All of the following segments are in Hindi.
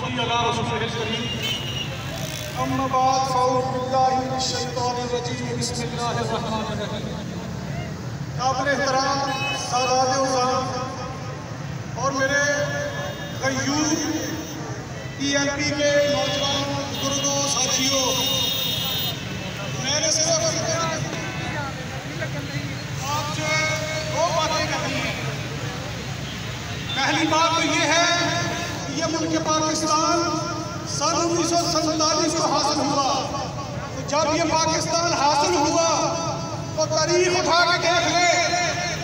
सल्ली अला रसूलिल करीम। अम्मा बाद फ़अऊज़ु बिल्लाहि मिनश शैतानिर रजीम। बिस्मिल्लाहिर रहमानिर रहीम। काबिल एहतराम सादात उज़्ज़ाम और मेरे गयूर टीएमपी के नौजवानों, बुजुर्गों, साथियों, मैंने सिर्फ आपसे दो बातें करनी है। पहली बात तो ये है कि ये मुल्क पाकिस्तान सन 1947 को हासिल हुआ। तो जब ये पाकिस्तान हासिल हुआ तो तारीख उठा के देख ले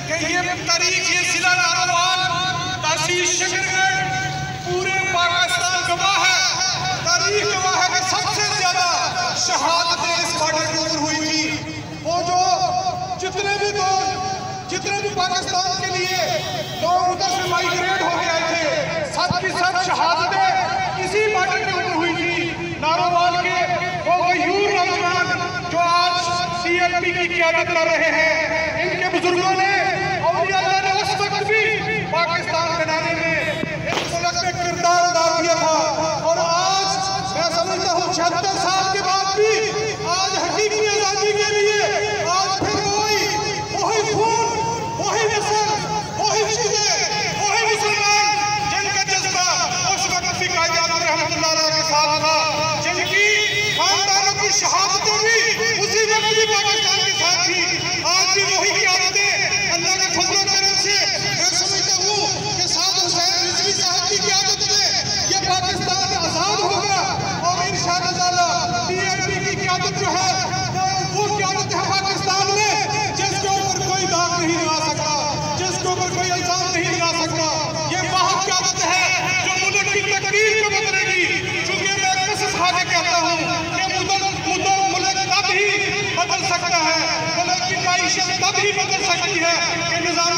कि ये तारीख, ये जिला नारोवाल, तहसील शकरगढ़, पूरे पाकिस्तान गवाह है, तारीख गवाह है कि सबसे ज्यादा शहादतें इस बॉर्डर के ऊपर हुई थी। वो जो जितने भी पाकिस्तान के लिए लोग उधर से माइग्रेट होके आए थे, सब की सब शहादतें इसी बॉर्डर के ऊपर हुई थी। नारोवाल के वो गयूर नौजवान जो आज CLP की क़यादत कर रहे हैं, इनके बुजुर्गों ने और अल्लाह ने उस वक्त भी पाकिस्तान बनाने में इस मुल्क में किरदार अदा किया था। और आज मैं समझता हूँ 76 साल के बाद भी आज हकीकी आज़ादी के लिए आज फिर वही खून, वही नस्ल, वही चीजें, वही मुसलमान जिनका जज्बा उस वक्त भी कायदे आज़म रहमतुल्लाह अलैह के साथ था, जिनकी खानदानों की शहादतें भी उसी वक्त भी पाकिस्तान के साथ थी। आज भी वही क़यादतें अल्लाह के फज़ल और करम से मैं समझता हूँ कि साद हुसैन रिज़वी साहब की क़यादत में ये पाकिस्तान आज़ाद होगा। और इंशाअल्लाह TMP की क़यादत जो है वो क़यादत है पाकिस्तान में, जिसके ऊपर कोई दाग नहीं लगा सकता, जिसके ऊपर कोई इल्जाम नहीं लगा सकता। ये वह क़यादत है जो मुल्क की तकदीर को बदलेगी। चूंकि मैं कसम खा के कहता हूँ कि मुल्क तब ही बदल सकता है, मुल्क की माईशत तब ही बदल सकती है कि निज़ाम